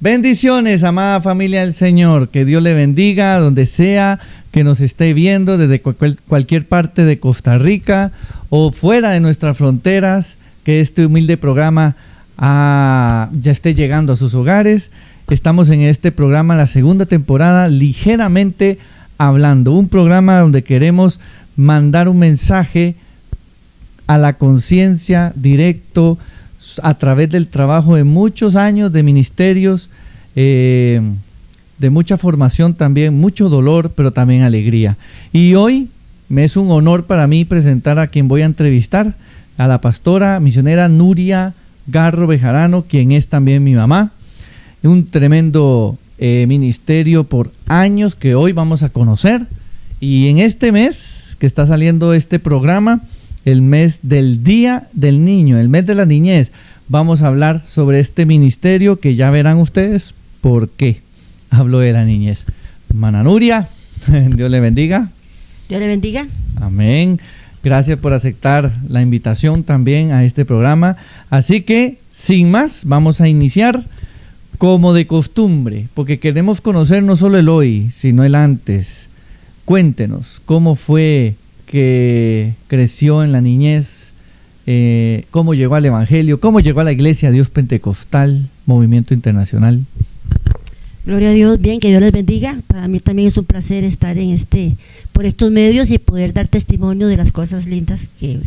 Bendiciones, amada familia del Señor, que Dios le bendiga donde sea que nos esté viendo, desde cualquier parte de Costa Rica o fuera de nuestras fronteras, que este humilde programa ya esté llegando a sus hogares. Estamos en este programa, la segunda temporada, Ligeramente Hablando, un programa donde queremos mandar un mensaje a la conciencia directo a través del trabajo de muchos años de ministerios, de mucha formación también, mucho dolor, pero también alegría. Y hoy me es un honor para mí presentar a quien voy a entrevistar, a la pastora misionera Nuria Garro Bejarano, quien es también mi mamá. Un tremendo ministerio por años que hoy vamos a conocer. Y en este mes que está saliendo este programa, el mes del Día del Niño, el mes de la niñez, vamos a hablar sobre este ministerio que ya verán ustedes por qué hablo de la niñez. Hermana Nuria, Dios le bendiga. Dios le bendiga. Amén. Gracias por aceptar la invitación también a este programa. Así que, sin más, vamos a iniciar como de costumbre, porque queremos conocer no solo el hoy, sino el antes. Cuéntenos, ¿cómo fue que creció en la niñez? ¿Cómo llegó al Evangelio? ¿Cómo llegó a la Iglesia Dios Pentecostal, Movimiento Internacional? Gloria a Dios, bien, que Dios les bendiga. Para mí también es un placer estar por estos medios y poder dar testimonio de las cosas lindas que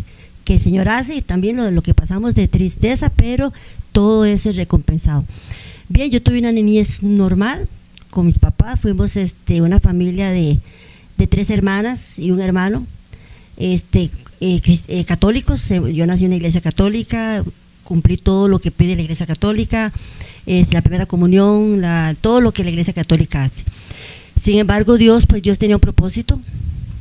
el Señor hace, y también lo que pasamos de tristeza, pero todo es recompensado. Bien, yo tuve una niñez normal con mis papás. Fuimos una familia de 3 hermanas y un hermano, católicos. Yo nací en una iglesia católica, cumplí todo lo que pide la iglesia católica, la primera comunión, todo lo que la iglesia católica hace. Sin embargo, Dios tenía un propósito,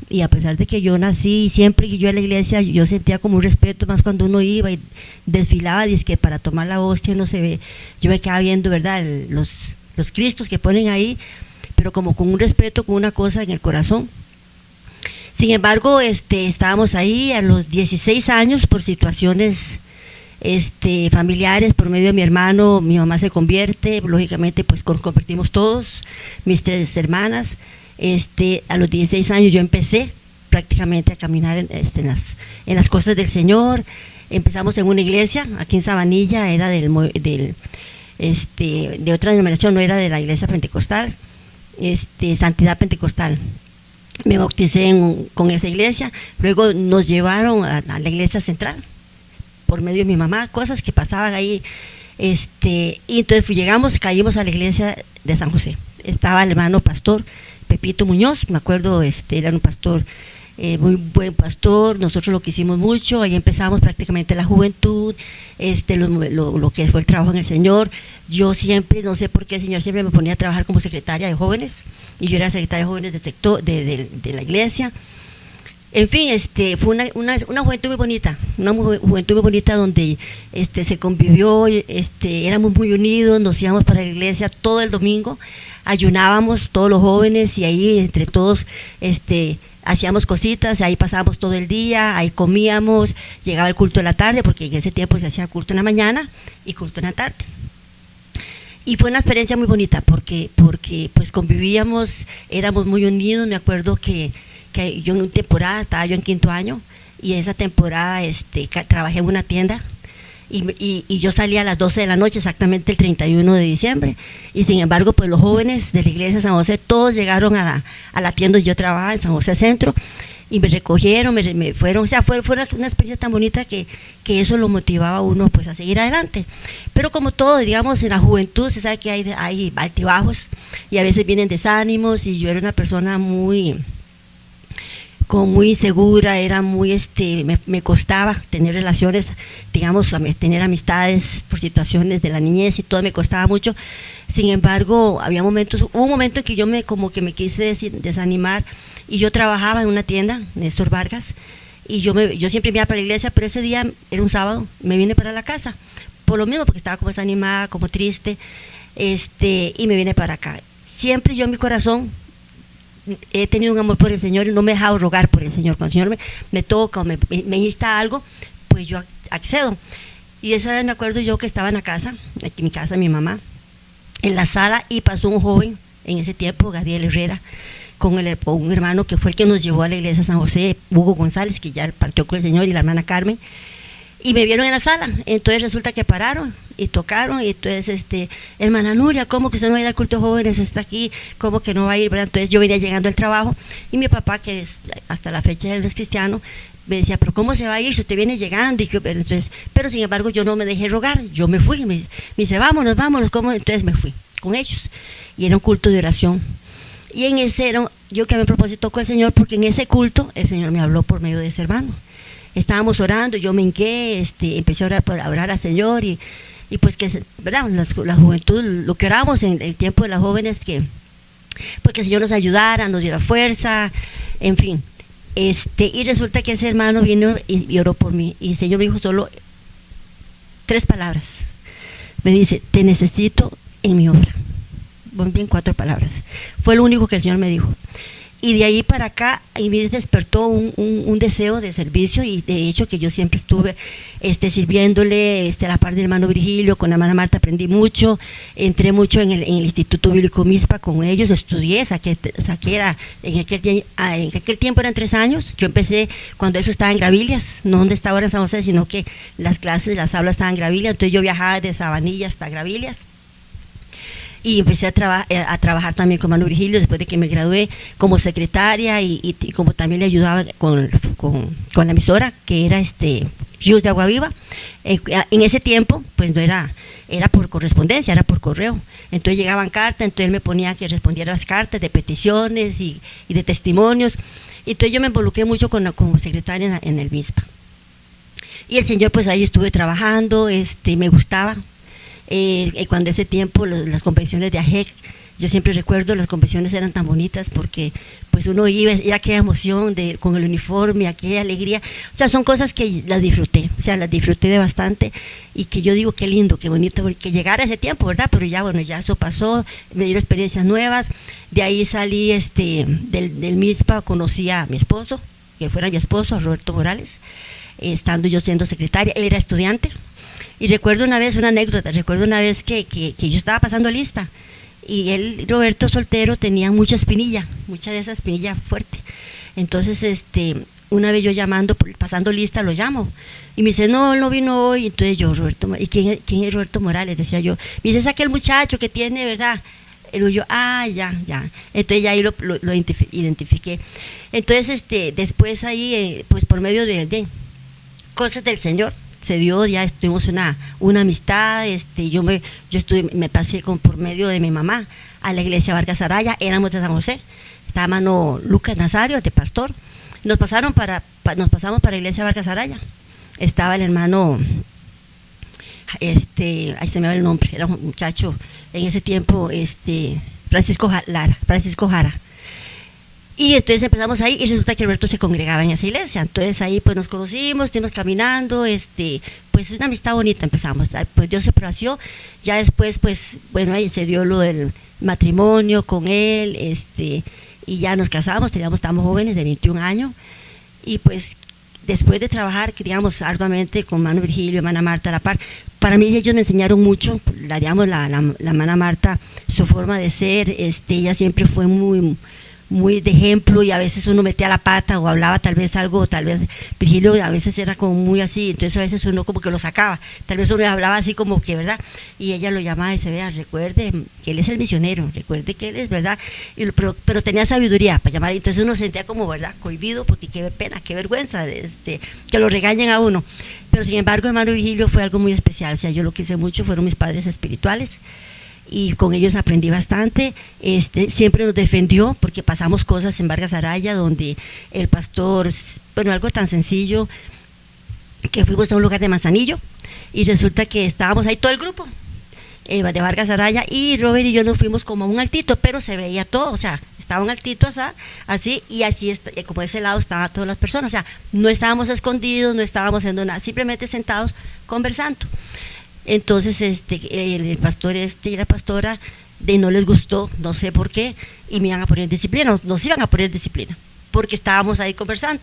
y a pesar de que yo nací, siempre que yo a la iglesia, yo sentía como un respeto, más cuando uno iba y desfilaba, dice que para tomar la hostia no se ve, yo me quedaba viendo, ¿verdad?, los cristos que ponen ahí, pero como con un respeto, con una cosa en el corazón. Sin embargo, estábamos ahí a los 16 años por situaciones familiares, por medio de mi hermano. Mi mamá se convierte, lógicamente pues convertimos todos, mis 3 hermanas. A los 16 años yo empecé prácticamente a caminar en las cosas del Señor. Empezamos en una iglesia aquí en Sabanilla, era de otra denominación, no era de la iglesia pentecostal, Santidad Pentecostal. Me bauticé con esa iglesia. Luego nos llevaron a la iglesia central por medio de mi mamá, cosas que pasaban ahí, y entonces caímos a la iglesia de San José. Estaba el hermano pastor Pepito Muñoz, me acuerdo, era un pastor, muy buen pastor. Nosotros lo quisimos mucho. Ahí empezamos prácticamente la juventud, lo que fue el trabajo en el Señor. Yo siempre, no sé por qué el Señor siempre me ponía a trabajar como secretaria de jóvenes, y yo era secretaria de jóvenes del sector de la iglesia. En fin, fue una juventud muy bonita, donde se convivió, éramos muy unidos, nos íbamos para la iglesia todo el domingo, ayunábamos todos los jóvenes, y ahí entre todos hacíamos cositas, ahí pasábamos todo el día, ahí comíamos, llegaba el culto de la tarde, porque en ese tiempo se hacía culto en la mañana y culto en la tarde. Y fue una experiencia muy bonita, porque pues convivíamos, éramos muy unidos. Me acuerdo que yo en una temporada, estaba yo en 5º año, y esa temporada trabajé en una tienda, y yo salía a las 12 de la noche, exactamente el 31 de diciembre, y sin embargo pues los jóvenes de la iglesia de San José todos llegaron a la tienda donde yo trabajaba, en San José Centro, y me recogieron, me fueron, o sea, fue una experiencia tan bonita que eso lo motivaba a uno pues a seguir adelante. Pero como todo, digamos, en la juventud se sabe que hay altibajos, y a veces vienen desánimos, y yo era una persona muy insegura, era muy, me costaba tener relaciones, digamos, tener amistades por situaciones de la niñez y todo, me costaba mucho. Sin embargo, hubo un momento en que yo me quise desanimar, y yo trabajaba en una tienda, Néstor Vargas, y yo siempre me iba para la iglesia, pero ese día era un sábado, me vine para la casa, por lo mismo, porque estaba como desanimada, como triste, y me vine para acá. Siempre yo en mi corazón he tenido un amor por el Señor, y no me he dejado rogar por el Señor. Cuando el Señor me toca o me insta algo, pues yo accedo. Y esa vez me acuerdo yo que estaba en la casa, aquí en mi casa, mi mamá, en la sala y pasó un joven, en ese tiempo, Gabriel Herrera, con un hermano que fue el que nos llevó a la iglesia de San José, Hugo González, que ya partió con el Señor, y la hermana Carmen, y me vieron en la sala. Entonces resulta que pararon y tocaron, y entonces, hermana Nuria, ¿cómo que usted no va a ir al culto de jóvenes? Está aquí, ¿cómo que no va a ir? ¿Verdad? Entonces yo venía llegando al trabajo, y mi papá, que hasta la fecha él no es cristiano, me decía, pero ¿cómo se va a ir si usted viene llegando? Entonces, pero sin embargo yo no me dejé rogar, yo me fui, me dice, vámonos, ¿cómo? Entonces me fui con ellos, y era un culto de oración. Y en ese yo que me propósito con el Señor, porque en ese culto el Señor me habló por medio de ese hermano. Estábamos orando, yo me hinqué, empecé a orar al Señor, y pues que, ¿verdad? La juventud, lo que oramos en el tiempo de las jóvenes, porque el Señor nos ayudara, nos diera fuerza, en fin. Y resulta que ese hermano vino y oró por mí, y el Señor me dijo solo 3 palabras. Me dice, te necesito en mi obra. Bueno, bien 4 palabras. Fue lo único que el Señor me dijo. Y de ahí para acá, y me despertó un deseo de servicio, y de hecho que yo siempre estuve sirviéndole a la par del hermano Virgilio, con la hermana Marta aprendí mucho, entré mucho en el Instituto Bíblico Mispa con ellos, estudié, en aquel tiempo eran 3 años, yo empecé cuando eso estaba en Gavillas, no donde está ahora en San José, sino que las clases, las aulas estaban en Gavillas, entonces yo viajaba de Sabanilla hasta Gavillas. Y empecé a trabajar también con Manu Virgilio después de que me gradué como secretaria, y como también le ayudaba con la emisora, que era Ríos de Agua Viva. En ese tiempo, pues no era por correspondencia, era por correo. Entonces llegaban cartas, entonces él me ponía que respondiera las cartas de peticiones y de testimonios. Y entonces yo me involucré mucho como secretaria en el MISPA. Y el Señor, pues ahí estuve trabajando, me gustaba. Cuando ese tiempo las convenciones de AJEC, yo siempre recuerdo, las convenciones eran tan bonitas, porque pues uno iba y aquella emoción con el uniforme, aquella alegría, o sea, son cosas que las disfruté, de bastante, y que yo digo qué lindo, qué bonito que llegara ese tiempo, ¿verdad? Pero ya, bueno, ya eso pasó, me dieron experiencias nuevas. De ahí salí del MISPA, conocí a mi esposo, que fuera mi esposo, a Roberto Morales, estando yo siendo secretaria. Él era estudiante. Y recuerdo una vez que yo estaba pasando lista, y él, Roberto, soltero, tenía mucha espinilla de esa espinilla fuerte. Entonces, una vez yo pasando lista, lo llamo, y me dice, no, él no vino hoy. Entonces yo, Roberto, ¿y quién es Roberto Morales? Decía yo. Me dice, es aquel muchacho que tiene, ¿verdad? Y yo, ya. Entonces ya ahí lo identifiqué. Entonces, después ahí, pues por medio de cosas del Señor, se dio, ya tuvimos una amistad. Yo me pasé por medio de mi mamá a la iglesia Vargas Araya, éramos de San José, estaba hermano Lucas Nazario, de pastor. Nos pasamos para la iglesia Vargas Araya, estaba el hermano, ahí se me va el nombre, era un muchacho en ese tiempo, Francisco Jara. Y entonces empezamos ahí, y resulta que Roberto se congregaba en esa iglesia. Entonces ahí pues nos conocimos, estuvimos caminando, pues una amistad bonita empezamos. Pues Dios se plació. Ya después, pues bueno, ahí se dio lo del matrimonio con él, y ya nos casamos, estábamos jóvenes de 21 años, y pues después de trabajar, digamos, arduamente con Manu Virgilio, hermana Marta a la par, para mí ellos me enseñaron mucho. La hermana Marta, su forma de ser, ella siempre fue muy de ejemplo, y a veces uno metía la pata o hablaba tal vez Virgilio a veces era como muy así, entonces a veces uno como que lo sacaba, tal vez uno hablaba así como que, ¿verdad? Y ella lo llamaba y dice, vea, recuerde que él es el misionero, recuerde que él es, ¿verdad? Pero tenía sabiduría para llamar, entonces uno sentía como, ¿verdad?, cohibido, porque qué pena, qué vergüenza, que lo regañen a uno. Pero sin embargo, hermano Virgilio fue algo muy especial, o sea, yo lo quise mucho, fueron mis padres espirituales, y con ellos aprendí bastante. Siempre nos defendió, porque pasamos cosas en Vargas Araya donde el pastor, bueno, algo tan sencillo, que fuimos a un lugar de Manzanillo, y resulta que estábamos ahí todo el grupo de Vargas Araya, y Robert y yo nos fuimos como a un altito, pero se veía todo, o sea, estaba un altito así, y así, como de ese lado estaban todas las personas, o sea, no estábamos escondidos, no estábamos haciendo nada, simplemente sentados conversando. Entonces el pastor y la pastora no les gustó, no sé por qué, y me iban a poner disciplina, nos iban a poner disciplina, porque estábamos ahí conversando.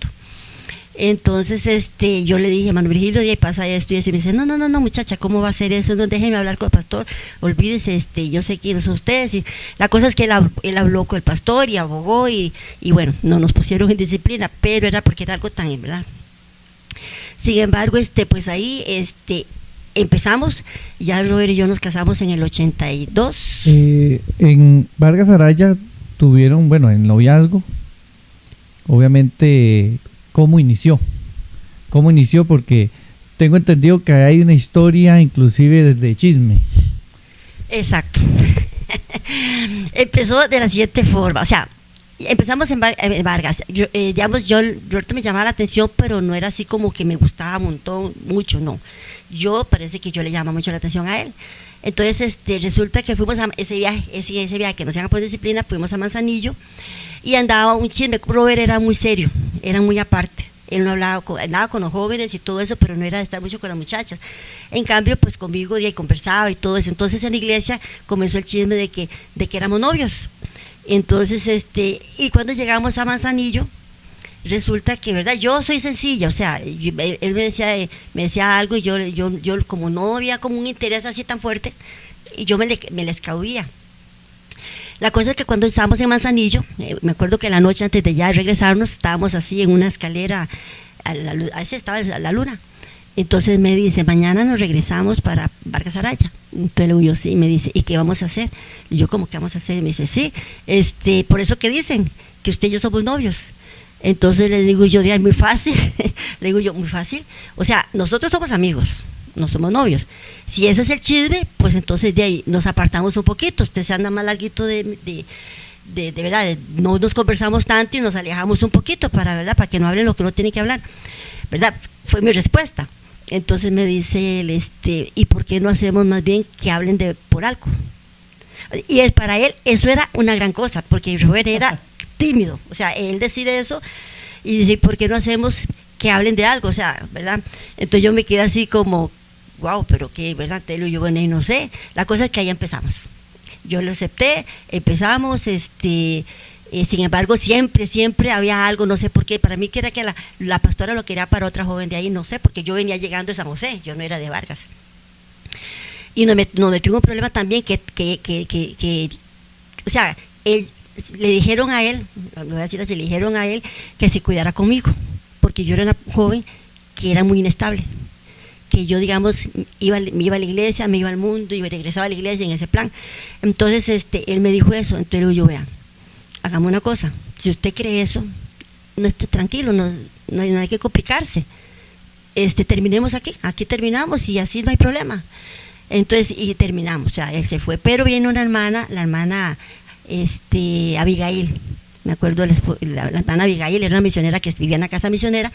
Entonces, yo le dije, hermano Virgilio, y ahí pasa esto y eso, y me dice, no, no, no, no, muchacha, ¿cómo va a ser eso? No, déjeme hablar con el pastor, olvídese, yo sé quiénes son ustedes, y la cosa es que él habló con el pastor y abogó, y bueno, no nos pusieron en disciplina, pero era porque era algo tan, ¿verdad? Sin embargo, pues ahí, empezamos, ya Robert y yo nos casamos en el 82. En Vargas Araya tuvieron, bueno, el noviazgo, obviamente, ¿cómo inició? ¿Cómo inició? Porque tengo entendido que hay una historia inclusive desde chisme. Exacto. Empezó de la siguiente forma, o sea, empezamos en Vargas. Digamos, Roberto me llamaba la atención, pero no era así como que me gustaba un montón, mucho, no. Parece que yo le llamaba mucho la atención a él. Entonces, resulta que fuimos a ese viaje que nos iban a poner disciplina, fuimos a Manzanillo y andaba un chisme. Robert era muy serio, era muy aparte. Él no hablaba con los jóvenes y todo eso, pero no era de estar mucho con las muchachas. En cambio, pues conmigo y conversaba y todo eso. Entonces, en la iglesia comenzó el chisme de que éramos novios. Entonces, y cuando llegamos a Manzanillo, resulta que, ¿verdad? Yo soy sencilla, o sea, él me decía algo y yo como no había como un interés así tan fuerte, y yo me le escabullía. La cosa es que cuando estábamos en Manzanillo, me acuerdo que la noche antes de ya regresarnos, estábamos así en una escalera, ahí estaba la luna. Entonces me dice, mañana nos regresamos para Vargas Araya. Entonces le digo yo, sí, me dice, ¿y qué vamos a hacer? Y yo, ¿cómo que vamos a hacer? Y me dice, sí, por eso que dicen que usted y yo somos novios. Entonces le digo yo, es muy fácil. Le digo yo, muy fácil. O sea, nosotros somos amigos, no somos novios. Si ese es el chisme, pues entonces de ahí nos apartamos un poquito. Usted se anda más larguito de verdad, no nos conversamos tanto y nos alejamos un poquito para que no hable lo que no tiene que hablar, ¿verdad? Fue mi respuesta. Entonces me dice él, ¿y por qué no hacemos más bien que hablen por algo? Y para él eso era una gran cosa, porque Robert era tímido, o sea, él decide eso y dice, ¿por qué no hacemos que hablen de algo? O sea, ¿verdad? Entonces yo me quedé así como, wow, pero qué, ¿verdad? Te yo, bueno, y no sé, la cosa es que ahí empezamos. Yo lo acepté, empezamos, sin embargo, siempre había algo, no sé por qué, para mí que era que la pastora lo quería para otra joven de ahí, no sé, porque yo venía llegando de San José, yo no era de Vargas. Y nos metió un problema también que o sea, le dijeron a él, lo voy a decir así, le dijeron a él que se cuidara conmigo, porque yo era una joven que era muy inestable, que yo, digamos, me iba a la iglesia, me iba al mundo y me regresaba a la iglesia en ese plan. Entonces, él me dijo eso, entonces yo, vea, hagamos una cosa, si usted cree eso, no esté tranquilo, no hay que complicarse, terminemos aquí terminamos y así no hay problema. Entonces, y terminamos, o sea, él se fue, pero viene una hermana, la hermana Abigail, me acuerdo, la hermana Abigail era una misionera que vivía en la casa misionera,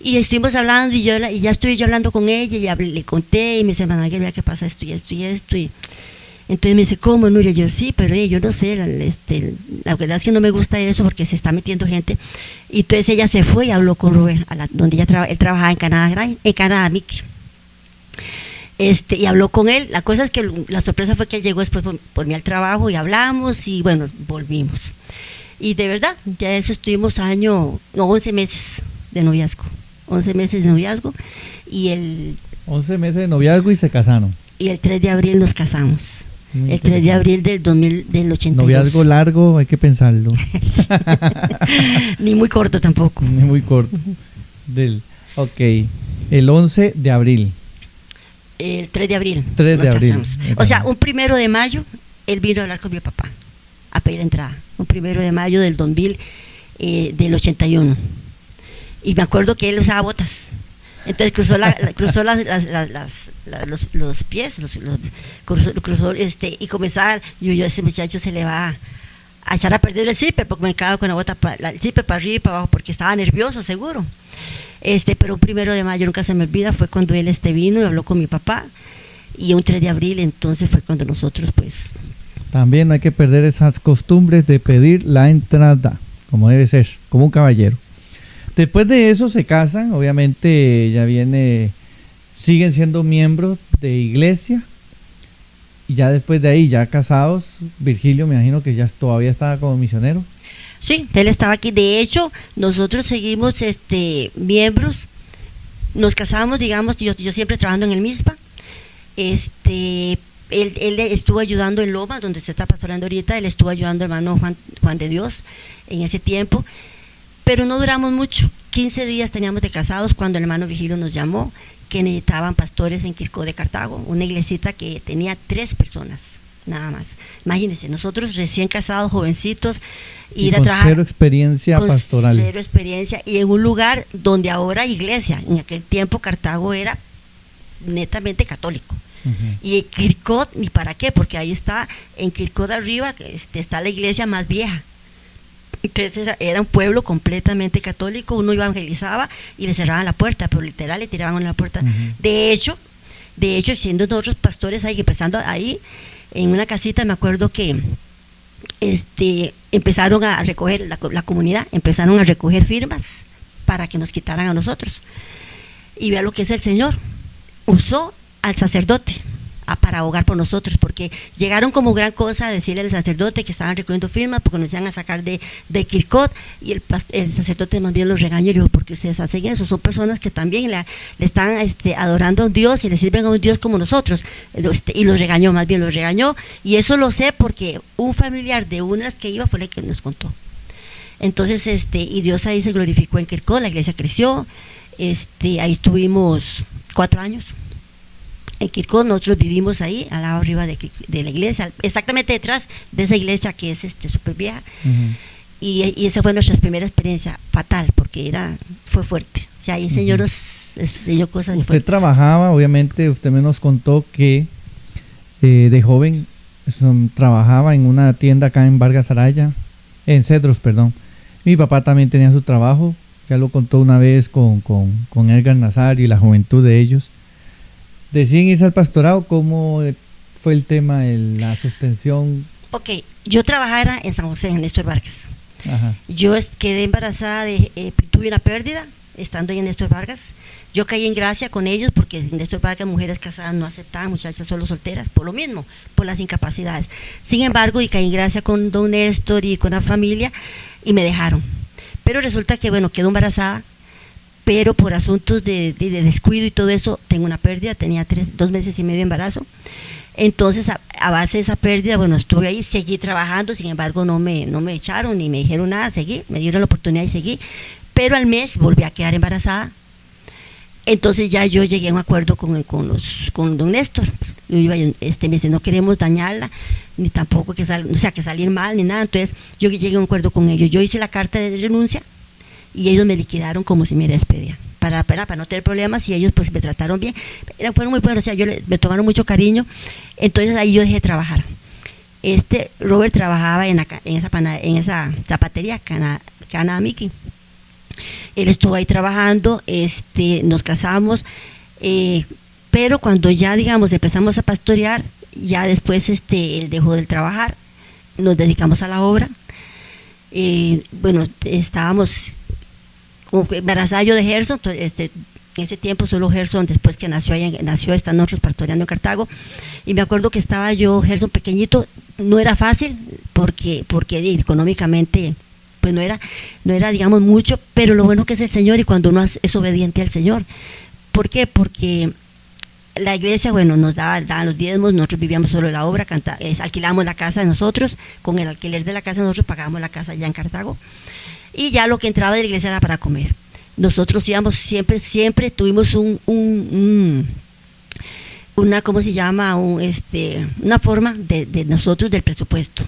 y estuvimos hablando y ya estuve yo hablando con ella y le conté y me dice, hermana, mira qué pasa esto y esto y esto, y entonces me dice, ¿cómo, Nuria? Yo sí, pero yo no sé, la verdad es que no me gusta eso porque se está metiendo gente. Y entonces ella se fue y habló con Rubén, donde él trabajaba en Canadá Mickey. Y habló con él. La cosa es que la sorpresa fue que él llegó después por mí al trabajo y hablamos y bueno, volvimos. Y de verdad, ya eso estuvimos 11 meses de noviazgo. 11 meses de noviazgo y 11 meses de noviazgo y se casaron. Y el 3 de abril nos casamos. El 3 de abril del 82. Noviazgo largo, hay que pensarlo. Ni muy corto tampoco. Ni muy corto. Ok, el 11 de abril. El 3 de abril. 3 de abril. O sea, un 1 de mayo, él vino a hablar con mi papá, a pedir entrada. Un 1 de mayo del 2000, del 81. Y me acuerdo que él usaba botas. Entonces cruzó los pies, cruzó y comenzaba, yo ese muchacho se le va a echar a perder el zipper, porque me quedaba con la bota, el zipper para arriba y para abajo, porque estaba nervioso, seguro. Pero un 1 de mayo, nunca se me olvida, fue cuando él vino y habló con mi papá, y un 3 de abril, entonces fue cuando nosotros, pues... También no hay que perder esas costumbres de pedir la entrada, como debe ser, como un caballero. Después de eso se casan, obviamente siguen siendo miembros de iglesia, y ya después de ahí, ya casados, Virgilio me imagino que ya todavía estaba como misionero. Sí, él estaba aquí. De hecho, nosotros seguimos miembros, nos casamos, digamos, yo siempre trabajando en el MISPA. Él estuvo ayudando en Loma, donde se está pastoreando ahorita, él estuvo ayudando al hermano Juan de Dios en ese tiempo, pero no duramos mucho. 15 días teníamos de casados cuando el hermano Vigilio nos llamó que necesitaban pastores en Quircó de Cartago, una iglesita que tenía 3 personas, nada más. Imagínense, nosotros recién casados, jovencitos, ir a trabajar. Cero experiencia pastoral. Cero experiencia, y en un lugar donde ahora hay iglesia. En aquel tiempo Cartago era netamente católico. Y Quircó, ni para qué, porque ahí está, en Quircó de arriba, está la iglesia más vieja. Entonces era un pueblo completamente católico, uno evangelizaba y le cerraban la puerta, pero literal le tiraban en la puerta. De hecho, siendo nosotros pastores ahí, empezando ahí, en una casita, me acuerdo que empezaron a recoger, la comunidad, empezaron a recoger firmas para que nos quitaran a nosotros. Y vea lo que es el Señor, usó al sacerdote para abogar por nosotros, porque llegaron como gran cosa a decirle al sacerdote que estaban recogiendo firmas porque nos iban a sacar de Quircó, y el sacerdote más bien los regañó y dijo: porque ustedes hacen eso, son personas que también le están adorando a un Dios y le sirven a un Dios como nosotros, y los regañó, más bien los regañó, y eso lo sé porque un familiar de unas que iba fue el que nos contó. Entonces y Dios ahí se glorificó en Quircó, la iglesia creció, ahí estuvimos 4 años. En Quircó nosotros vivimos ahí, al lado arriba de la iglesia, exactamente detrás de esa iglesia que es súper vieja. Y esa fue nuestra primera experiencia fatal, porque fue fuerte. O sea, ahí el Señor nos enseñó cosas Usted fuertes. trabajaba, obviamente, usted me nos contó que de joven trabajaba en una tienda acá en Vargas Araya, en Cedros, perdón. Mi papá también tenía su trabajo, ya lo contó una vez con Edgar Nazario y la juventud de ellos. Deciden irse al pastorado. ¿Cómo fue el tema de la sostención? Ok, yo trabajaba en San José, en Néstor Vargas. Ajá. Yo quedé embarazada, tuve una pérdida estando ahí en Néstor Vargas. Yo caí en gracia con ellos porque en Néstor Vargas mujeres casadas no aceptaban, muchachas solo solteras, por lo mismo, por las incapacidades. Sin embargo, y caí en gracia con don Néstor y con la familia y me dejaron. Pero resulta que, bueno, quedó embarazada, pero por asuntos de descuido y todo eso, tengo una pérdida, tenía 2 meses y medio de embarazo. Entonces, a base de esa pérdida, bueno, estuve ahí, seguí trabajando, sin embargo, no me echaron ni me dijeron nada, seguí, me dieron la oportunidad y seguí, pero al mes volví a quedar embarazada. Entonces ya yo llegué a un acuerdo con don Néstor. Me dice: no queremos dañarla, ni tampoco que salir mal, ni nada. Entonces yo llegué a un acuerdo con ellos. Yo hice la carta de renuncia y ellos me liquidaron como si me despedían, para no tener problemas, y ellos pues me trataron bien, fueron muy buenos, o sea, me tomaron mucho cariño. Entonces ahí yo dejé de trabajar. Robert trabajaba en esa zapatería, Canamiki. Él estuvo ahí trabajando, nos casamos, pero cuando ya, digamos, empezamos a pastorear, ya después él dejó de trabajar, nos dedicamos a la obra. Bueno, estábamos como embarazada yo de Gerson, en ese tiempo solo Gerson, después que nació, están nosotros pastoreando en Cartago, y me acuerdo que estaba yo, Gerson pequeñito, no era fácil, porque económicamente pues no era digamos mucho, pero lo bueno que es el Señor, y cuando uno es obediente al Señor. ¿Por qué? Porque la iglesia, bueno, nos daban los diezmos, nosotros vivíamos solo de la obra, alquilábamos la casa de nosotros, con el alquiler de la casa nosotros pagábamos la casa allá en Cartago, y ya lo que entraba de la iglesia era para comer. Nosotros íbamos siempre tuvimos una, ¿cómo se llama? Una forma de nosotros del presupuesto,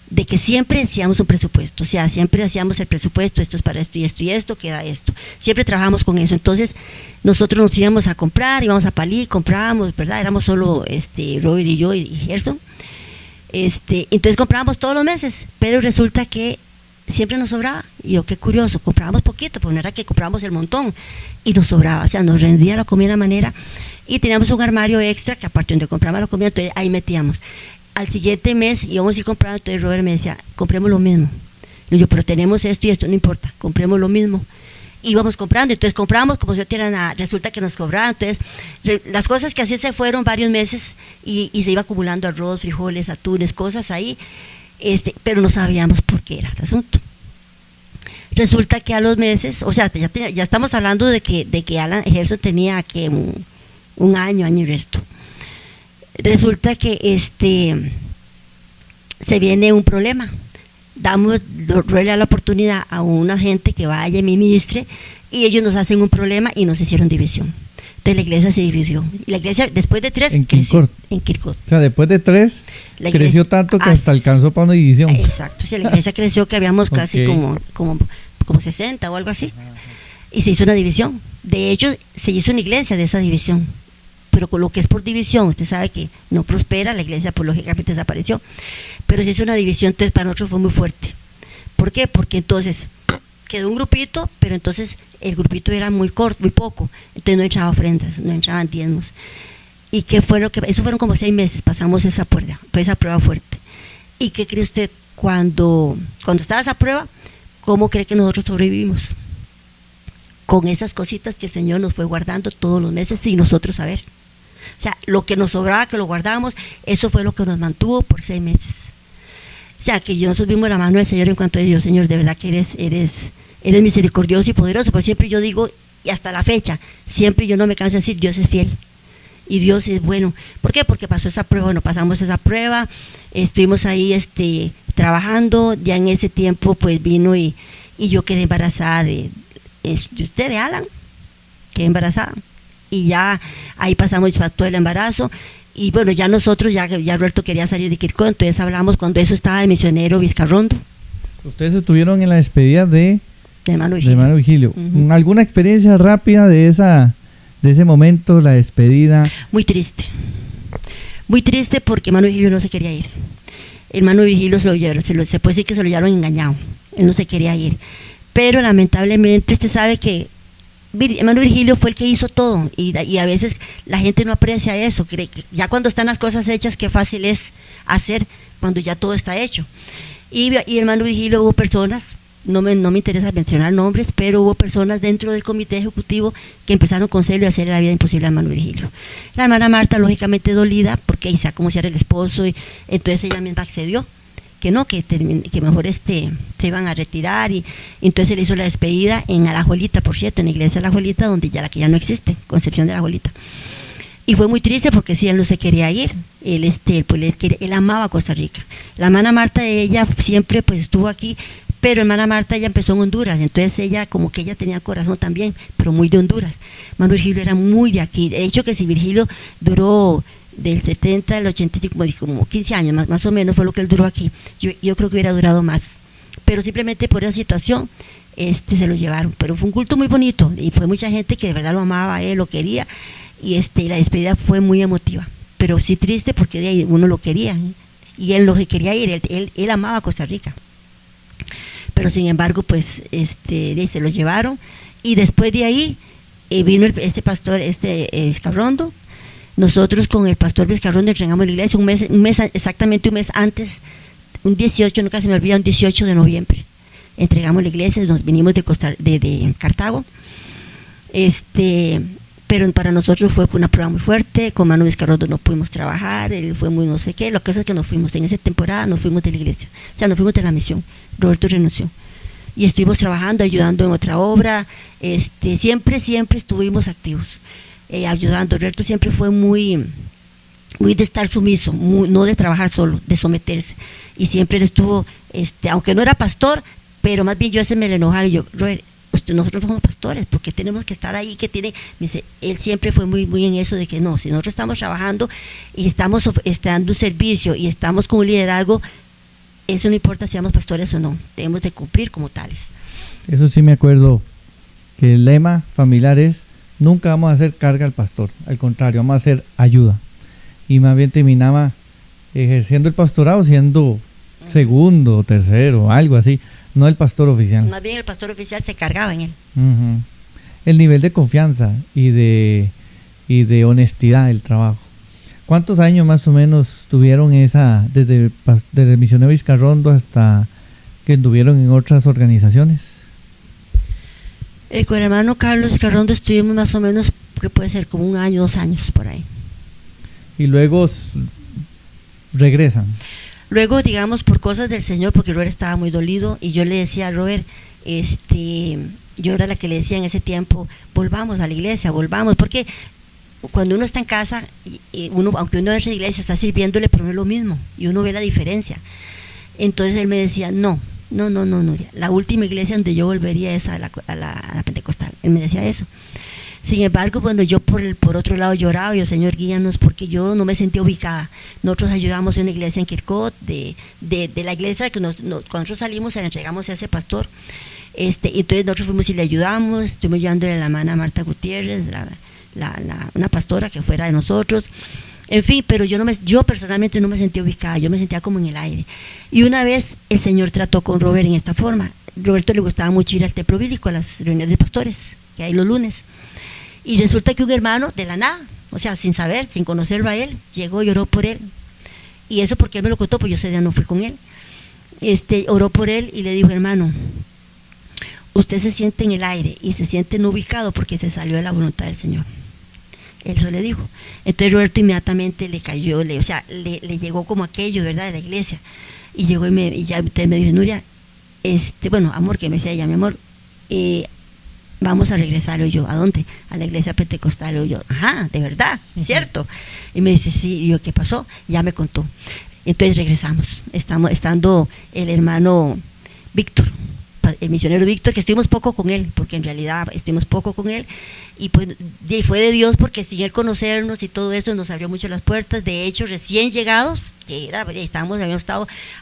de que siempre hacíamos un presupuesto, o sea, siempre hacíamos el presupuesto, esto es para esto y esto y esto, queda esto. Siempre trabajamos con eso. Entonces, nosotros nos íbamos a comprar, íbamos a Palí, comprábamos, ¿verdad? Éramos solo Robert y yo y Gerson. Entonces comprábamos todos los meses, pero resulta que siempre nos sobraba. Y yo, qué curioso, comprábamos poquito, pues no era que comprábamos el montón, y nos sobraba, o sea, nos rendía la comida de una manera, y teníamos un armario extra, que aparte donde comprábamos la comida, entonces ahí metíamos. Al siguiente mes íbamos a ir comprando, entonces Robert me decía: compremos lo mismo. Le digo: pero tenemos esto y esto, no importa, compremos lo mismo. Íbamos comprando, entonces comprábamos como si no tuviera nada, resulta que nos cobraban. Entonces, las cosas que así se fueron varios meses, y se iba acumulando arroz, frijoles, atunes, cosas ahí. pero no sabíamos por qué era este asunto. Resulta que a los meses, o sea, ya estamos hablando de que Alan Gerson tenía que un año y resto. Resulta que se viene un problema. Ruega la oportunidad a una gente que vaya y ministre, y ellos nos hacen un problema y nos hicieron división. Entonces la iglesia se dividió. Y la iglesia, después de 3, en Kirkcaldy. En Kirkcaldy. O sea, después de 3, creció tanto que hasta alcanzó para una división. Exacto. O sea, la iglesia creció que habíamos casi como 60 o algo así. Y se hizo una división. De hecho, se hizo una iglesia de esa división. Pero con lo que es por división, usted sabe que no prospera, la iglesia pues lógicamente desapareció. Pero se hizo una división, entonces para nosotros fue muy fuerte. ¿Por qué? Porque entonces quedó un grupito, pero entonces el grupito era muy corto, muy poco, entonces no entraba ofrendas, no entraban diezmos. ¿Y qué fue lo que? Eso fueron como 6 meses, pasamos esa prueba fuerte. ¿Y qué cree usted? Cuando estaba esa prueba, ¿cómo cree que nosotros sobrevivimos? Con esas cositas que el Señor nos fue guardando todos los meses sin nosotros saber. O sea, lo que nos sobraba, que lo guardábamos, eso fue lo que nos mantuvo por 6 meses. O sea, que nosotros vimos la mano del Señor en cuanto a Dios, Señor, de verdad que eres misericordioso y poderoso. Pues siempre yo digo, y hasta la fecha, siempre yo no me canso de decir, Dios es fiel. Y Dios es bueno. ¿Por qué? Porque pasó esa prueba, bueno, pasamos esa prueba, estuvimos ahí trabajando, ya en ese tiempo pues vino y yo quedé embarazada de usted, de Alan, quedé embarazada. Y ya ahí pasamos todo el embarazo. Y bueno, ya nosotros, ya Roberto quería salir de Kirkcaldy, entonces hablamos cuando eso estaba de misionero Vizcarrondo. Ustedes estuvieron en la despedida de hermano Vigilio. Uh-huh. ¿Alguna experiencia rápida de ese momento, la despedida? Muy triste porque hermano Vigilio no se quería ir. Hermano Vigilio se puede decir que se lo llevaron engañado, él no se quería ir. Pero lamentablemente usted sabe que hermano Virgilio fue el que hizo todo y a veces la gente no aprecia eso, cree que ya cuando están las cosas hechas, qué fácil es hacer cuando ya todo está hecho. Y hermano Virgilio, hubo personas, no me interesa mencionar nombres, pero hubo personas dentro del comité ejecutivo que empezaron con celo y hacer la vida imposible a hermano Virgilio. La hermana Marta, lógicamente dolida, porque ahí sea como si era el esposo, y entonces ella misma accedió que no, que mejor se iban a retirar, y entonces le hizo la despedida en Alajuelita, por cierto, en la iglesia de Alajuelita, donde la que ya no existe, Concepción de Alajuelita. Y fue muy triste porque sí, él no se quería ir, él amaba Costa Rica. La hermana Marta, ella siempre pues estuvo aquí, pero hermana Marta ella empezó en Honduras, entonces ella como que ella tenía corazón también, pero muy de Honduras. Hermano Virgilio era muy de aquí, de hecho que si Virgilio duró del 70 al 85, como 15 años más o menos fue lo que él duró aquí. Yo creo que hubiera durado más, pero simplemente por esa situación se lo llevaron. Pero fue un culto muy bonito y fue mucha gente que de verdad lo amaba a él, lo quería, y la despedida fue muy emotiva, pero sí triste porque de ahí uno lo quería, y él lo que quería ir, él amaba Costa Rica, pero sin embargo pues se lo llevaron. Y después de ahí vino este pastor Vizcarrondo. Nosotros con el pastor Vizcarrondo entregamos la iglesia exactamente un mes antes, un 18, nunca se me olvida, un 18 de noviembre. Entregamos la iglesia, nos vinimos de Cartago. Pero para nosotros fue una prueba muy fuerte, con hermano Vizcarrondo no pudimos trabajar, él fue muy no sé qué, lo que es que nos fuimos, en esa temporada nos fuimos de la iglesia, o sea, nos fuimos de la misión, Roberto renunció. Y estuvimos trabajando, ayudando en otra obra, siempre estuvimos activos. Ayudando. Roberto siempre fue muy de estar sumiso, no de trabajar solo, de someterse, y siempre él estuvo, aunque no era pastor, pero más bien yo me le enojaba, y yo, Robert, nosotros somos pastores, porque tenemos que estar ahí, dice, él siempre fue muy en eso de que no, si nosotros estamos trabajando y estamos dando un servicio y estamos con un liderazgo, eso no importa si somos pastores o no, debemos de cumplir como tales. Eso sí me acuerdo, que el lema familiar es: nunca vamos a hacer carga al pastor, al contrario, vamos a hacer ayuda. Y más bien terminaba ejerciendo el pastorado siendo segundo, tercero, algo así, no el pastor oficial. Más bien el pastor oficial se cargaba en él. Uh-huh. El nivel de confianza y de honestidad del trabajo. ¿Cuántos años más o menos tuvieron desde el misionero Vizcarrondo hasta que estuvieron en otras organizaciones? Con el hermano Carlos Vizcarrondo estuvimos más o menos, que puede ser como 1 año, 2 años por ahí. Y luego regresan. Luego, digamos, por cosas del Señor, porque Robert estaba muy dolido, y yo le decía a Robert, yo era la que le decía en ese tiempo, volvamos a la iglesia, volvamos, porque cuando uno está en casa, uno, aunque uno es en la iglesia, está sirviéndole, pero no es lo mismo, y uno ve la diferencia. Entonces él me decía, no, la última iglesia donde yo volvería es a la Pentecostal. Él me decía eso. Sin embargo, cuando yo por otro lado lloraba, yo, Señor, guíanos, porque yo no me sentía ubicada. Nosotros ayudamos en una iglesia en Kirkot, de la iglesia que cuando nosotros salimos, se la entregamos a ese pastor. Entonces nosotros fuimos y le ayudamos, estuvimos ayudándole a la hermana Marta Gutiérrez, una pastora que fuera de nosotros. En fin, pero yo personalmente no me sentía ubicada, yo me sentía como en el aire. Y una vez el Señor trató con Robert en esta forma. Roberto le gustaba mucho ir al templo bíblico, a las reuniones de pastores, que hay los lunes. Y resulta que un hermano, de la nada, o sea, sin saber, sin conocerlo a él, llegó y oró por él. Y eso porque él me lo contó, pues yo ese día no fui con él. Oró por él y le dijo, hermano, usted se siente en el aire y se siente no ubicado porque se salió de la voluntad del Señor. Eso le dijo. Entonces Roberto inmediatamente le cayó, le llegó como aquello, ¿verdad?, de la iglesia. Y llegó y ya usted me dijo, Nuria, bueno, amor, que me decía ella, mi amor, vamos a regresar. Y yo, ¿a dónde? A la iglesia pentecostal. Y yo, ajá, de verdad, ¿cierto? Y me dice, sí. Y yo, ¿qué pasó? Ya me contó. Entonces regresamos, estando el hermano Víctor, el misionero Víctor, que estuvimos poco con él, porque en realidad estuvimos poco con él, y pues fue de Dios, porque sin él conocernos y todo eso nos abrió mucho las puertas. De hecho, recién llegados, que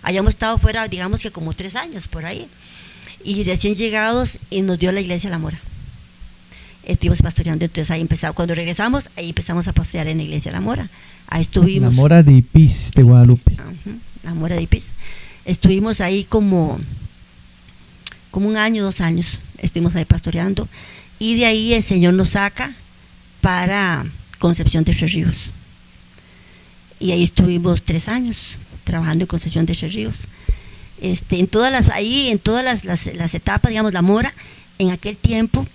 habíamos estado fuera, digamos que como 3 años por ahí, y recién llegados, y nos dio la iglesia La Mora. Estuvimos pastoreando, entonces ahí empezamos, cuando regresamos, ahí empezamos a pastorear en la iglesia La Mora. Ahí estuvimos. La Mora de Ipis, de Guadalupe. La Mora de Ipis. Estuvimos ahí como 1 año, 2 años, estuvimos ahí pastoreando, y de ahí el Señor nos saca para Concepción de Tres Ríos. Y ahí estuvimos 3 años trabajando en Concepción de Tres Ríos. En todas las etapas, digamos, La Mora, en aquel tiempo,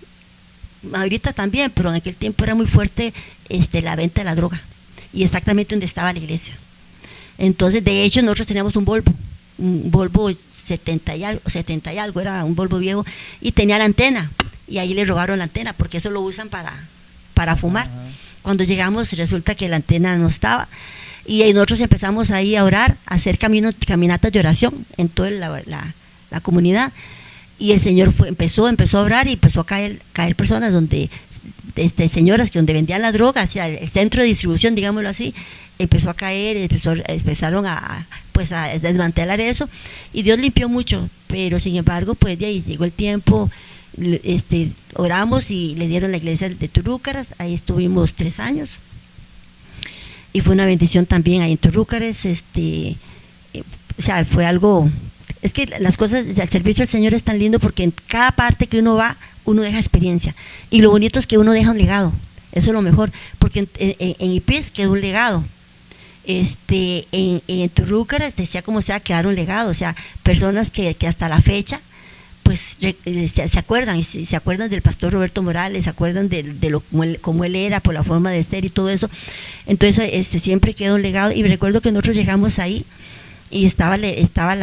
ahorita también, pero en aquel tiempo era muy fuerte la venta de la droga, y exactamente donde estaba la iglesia. Entonces, de hecho, nosotros teníamos un Volvo 70 y algo, era un Volvo viejo, y tenía la antena, y ahí le robaron la antena, porque eso lo usan para fumar. Cuando llegamos, resulta que la antena no estaba, y ahí nosotros empezamos ahí a orar, a hacer caminatas de oración en toda la comunidad, y el Señor empezó a orar, y empezó a caer personas donde señoras que donde vendían la droga, hacia el centro de distribución, digámoslo así, empezó a caer, empezaron a desmantelar eso, y Dios limpió mucho. Pero sin embargo, pues de ahí llegó el tiempo, oramos y le dieron la iglesia de Torrúcaras. Ahí estuvimos 3 años, y fue una bendición también ahí en Torrúcaras. O sea, fue algo, es que las cosas, el servicio al Señor es tan lindo, porque en cada parte que uno va, uno deja experiencia, y lo bonito es que uno deja un legado. Eso es lo mejor, porque en Ipis quedó un legado. En Torrúcaras, decía como sea, quedaron legados, o sea, personas que hasta la fecha pues se acuerdan, y se acuerdan del pastor Roberto Morales, se acuerdan de cómo él era, por la forma de ser y todo eso. Entonces siempre quedó un legado. Y recuerdo que nosotros llegamos ahí, y estaba donde está el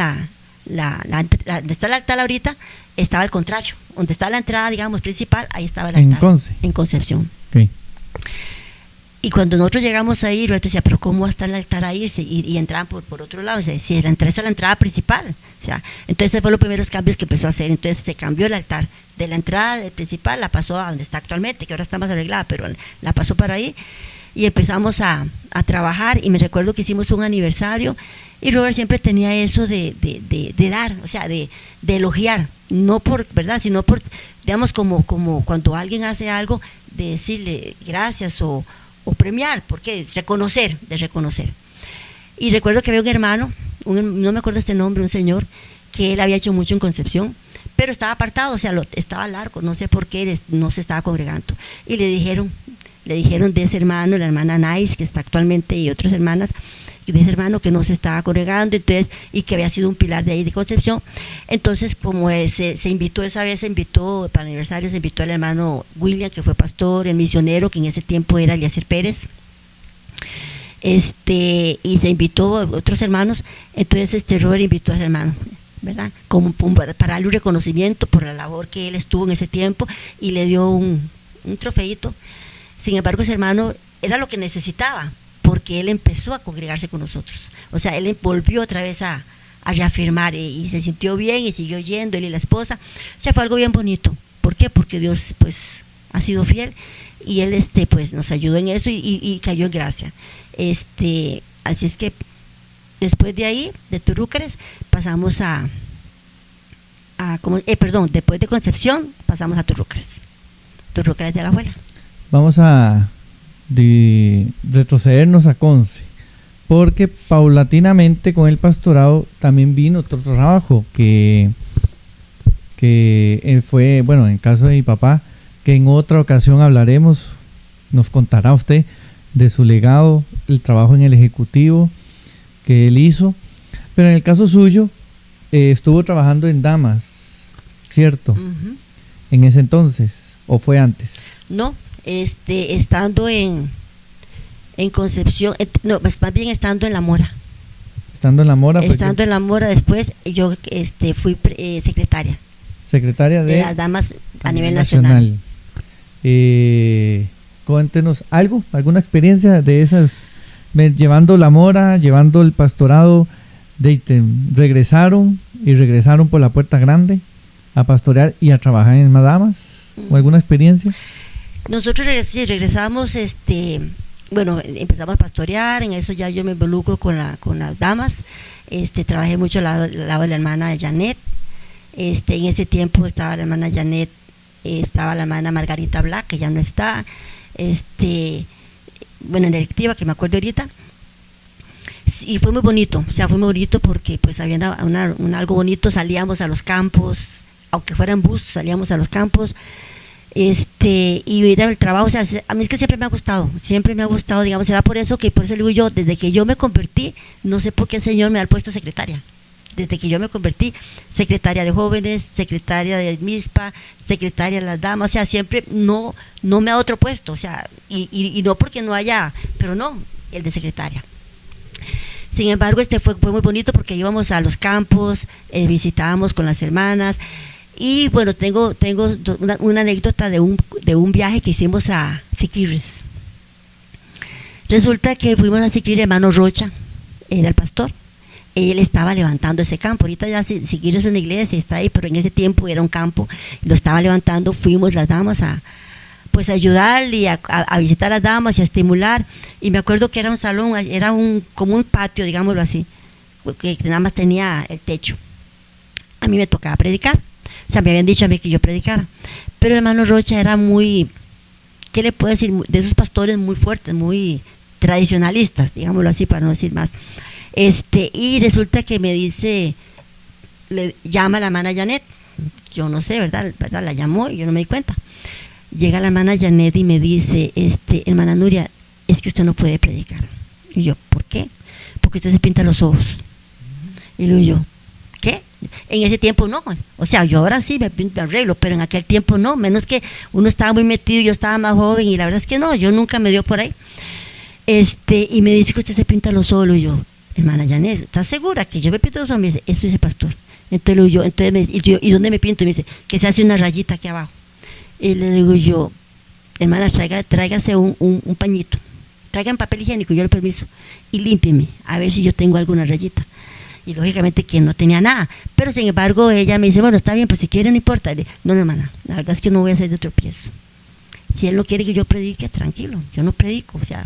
altar ahorita, estaba al contrario, donde está la entrada, digamos, principal, ahí estaba el altar, en Concepción. Okay. Y cuando nosotros llegamos ahí, Roberto decía, pero ¿cómo va a estar el altar ahí? Y entraban por otro lado. O sea, si esa es la entrada principal. O sea, entonces fue los primeros cambios que empezó a hacer. Entonces se cambió el altar de la entrada principal, la pasó a donde está actualmente, que ahora está más arreglada, pero la pasó para ahí, y empezamos a trabajar. Y me recuerdo que hicimos un aniversario, y Robert siempre tenía eso de dar, o sea, de elogiar, no por verdad, sino por, digamos, como cuando alguien hace algo, de decirle gracias o premiar, porque reconocer. Y recuerdo que había un hermano, no me acuerdo este nombre, un señor, que él había hecho mucho en Concepción, pero estaba apartado, o sea, estaba largo, no sé por qué no se estaba congregando. Y le dijeron de ese hermano, la hermana Nais, que está actualmente, y otras hermanas, de ese hermano que no se estaba congregando, entonces, y que había sido un pilar de ahí de Concepción. Entonces, como se invitó esa vez, para el aniversario, se invitó al hermano William, que fue pastor, el misionero, que en ese tiempo era Eliezer Pérez, y se invitó a otros hermanos. Entonces Robert invitó a ese hermano, ¿verdad? Para darle un reconocimiento por la labor que él estuvo en ese tiempo, y le dio un trofeito. Sin embargo, ese hermano era lo que necesitaba, porque él empezó a congregarse con nosotros. O sea, él volvió otra vez a reafirmar, y se sintió bien y siguió yendo, él y la esposa. O sea, fue algo bien bonito. ¿Por qué? Porque Dios pues ha sido fiel, y él pues nos ayudó en eso, y cayó en gracia. Así es que después de ahí, de Turrúcares, pasamos después de Concepción pasamos a Turrúcares de Alajuela. Vamos a retrocedernos a Conce, porque paulatinamente con el pastorado también vino otro trabajo que fue, bueno, en caso de mi papá, que en otra ocasión hablaremos, nos contará usted de su legado, el trabajo en el Ejecutivo que él hizo. Pero en el caso suyo, estuvo trabajando en Damas, ¿cierto? Uh-huh. En ese entonces, ¿o fue antes? No, estando en Concepción, no, más bien estando en La Mora. Estando en La Mora. Estando en La Mora, después yo fui secretaria. Secretaria de las Damas a nivel nacional. Cuéntenos alguna experiencia de esas, llevando La Mora, llevando el pastorado, regresaron por la puerta grande a pastorear y a trabajar en Damas, o alguna experiencia. Nosotros regresamos, bueno, empezamos a pastorear, en eso ya yo me involucro con las damas, trabajé mucho al lado de la hermana Janet, en ese tiempo estaba la hermana Janet, estaba la hermana Margarita Black, que ya no está, bueno, en directiva, que me acuerdo ahorita, y fue muy bonito, o sea, fue muy bonito porque pues había algo bonito, salíamos a los campos, aunque fuera en bus, salíamos a los campos, y era el trabajo. O sea, a mí es que siempre me ha gustado, digamos, será por eso le digo yo, desde que yo me convertí, no sé por qué el Señor me da el puesto de secretaria. Desde que yo me convertí, secretaria de jóvenes, secretaria de MISPA, secretaria de las damas, o sea, siempre no me da otro puesto, o sea, y no porque no haya, pero no, el de secretaria. Sin embargo, fue muy bonito porque íbamos a los campos, visitábamos con las hermanas, y bueno, tengo una anécdota de un viaje que hicimos a Siquirres. Resulta que fuimos a Siquirres, hermano Rocha era el pastor. Él estaba levantando ese campo. Ahorita ya Siquirres es una iglesia, está ahí, pero en ese tiempo era un campo, lo estaba levantando. Fuimos las damas a ayudarle y a visitar a las damas y a estimular. Y me acuerdo que era un salón, era como un patio, digámoslo así, que nada más tenía el techo. A mí me tocaba predicar. O sea, me habían dicho a mí que yo predicara. Pero el hermano Rocha era muy, ¿qué le puedo decir? De esos pastores muy fuertes, muy tradicionalistas, digámoslo así, para no decir más. Y resulta que me dice, le llama a la hermana Janet. Yo no sé, ¿verdad? La llamó y yo no me di cuenta. Llega la hermana Janet y me dice, hermana Nuria, es que usted no puede predicar. Y yo, ¿por qué? Porque usted se pinta los ojos. Y luego yo, ¿qué? En ese tiempo no, o sea, yo ahora sí me arreglo, pero en aquel tiempo no, menos que uno estaba muy metido, yo estaba más joven, y la verdad es que no, yo nunca me dio por ahí. Y me dice que usted se pinta los ojos, y yo, hermana Janet, ¿estás segura que yo me pinto los ojos? Me dice, eso dice pastor. Entonces yo, ¿y dónde me pinto? Y me dice, que se hace una rayita aquí abajo. Y le digo yo, hermana, tráigase un pañito, traigan papel higiénico, yo le permiso, y límpieme, a ver si yo tengo alguna rayita. Y lógicamente que no tenía nada, pero sin embargo ella me dice, bueno, está bien, pues si quiere no importa. No, hermana, la verdad es que no voy a hacer de tropiezo. Si él no quiere que yo predique, tranquilo, yo no predico, o sea,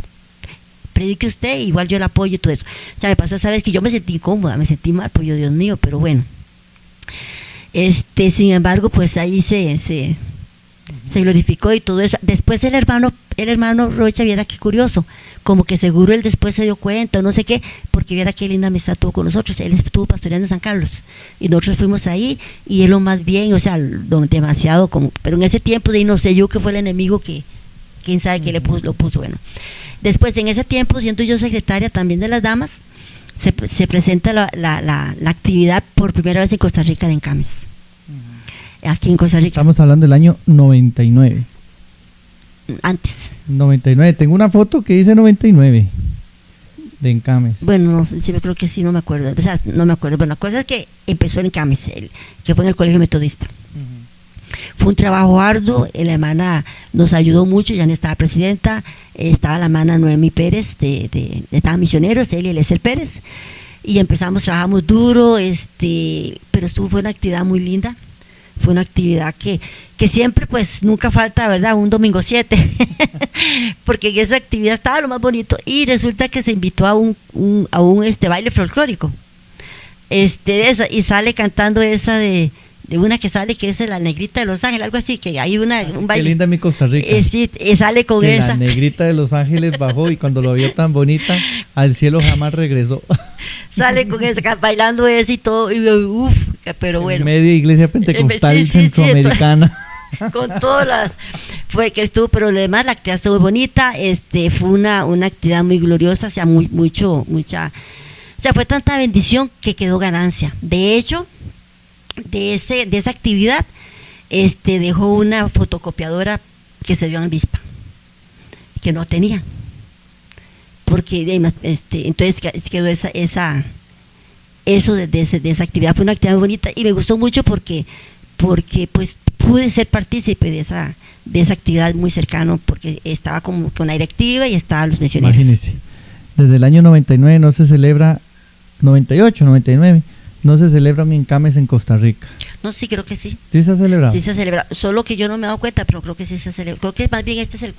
predique usted, igual yo le apoyo y todo eso. O sea, me pasa, sabes que yo me sentí incómoda, me sentí mal, pues yo, Dios mío, pero bueno. Sin embargo, pues ahí se glorificó y todo eso. Después el hermano Rocha, viera qué curioso, como que seguro él después se dio cuenta o no sé qué, porque viera qué linda amistad tuvo con nosotros. Él estuvo pastoreando en San Carlos y nosotros fuimos ahí, y él lo más bien, o sea, demasiado como, pero en ese tiempo de no sé yo que fue el enemigo que quién sabe qué lo puso. Bueno, después en ese tiempo, siendo yo secretaria también de las damas, se presenta la actividad por primera vez en Costa Rica de Encames. Aquí en Costa Rica. Estamos hablando del año 99. Antes. 99. Tengo una foto que dice 99. de Encames? Bueno, no, sí, yo creo que sí, no me acuerdo. O sea, no me acuerdo. Bueno, la cosa es que empezó en Encames, que fue en el Colegio Metodista. Fue un trabajo arduo, la hermana nos ayudó mucho, ya no estaba presidenta, estaba la hermana Noemí Pérez, estaban misioneros, él y Eliezer Pérez, y trabajamos duro, pero fue una actividad muy linda, fue una actividad que siempre, pues, nunca falta, ¿verdad?, un domingo 7, porque en esa actividad estaba lo más bonito, y resulta que se invitó a un baile folclórico, y sale cantando esa de una que sale, que es la Negrita de Los Ángeles, algo así, que hay un baile. Qué linda mi Costa Rica. Sí, sale con que esa. La Negrita de Los Ángeles bajó y cuando lo vio tan bonita, al cielo jamás regresó. Sale con esa, bailando eso y todo, y uff, pero bueno. Media iglesia pentecostal centroamericana. Con todas las, fue que estuvo, pero además la actividad estuvo muy bonita, fue una actividad muy gloriosa, o sea, mucha, o sea, fue tanta bendición que quedó ganancia. De hecho, de esa actividad dejó una fotocopiadora que se dio en Vispa, que no tenía, porque entonces quedó eso de esa actividad. Fue una actividad muy bonita y me gustó mucho porque pues pude ser partícipe de esa actividad muy cercano, porque estaba con la directiva y estaban los misioneros. Imagínese, desde el año 99 no se celebra, 98, 99 no se celebra un Encames en Costa Rica. No, sí, creo que sí. ¿Sí se ha celebrado? Sí se celebra, solo que yo no me he dado cuenta, pero creo que sí se celebra. Creo que más bien este es el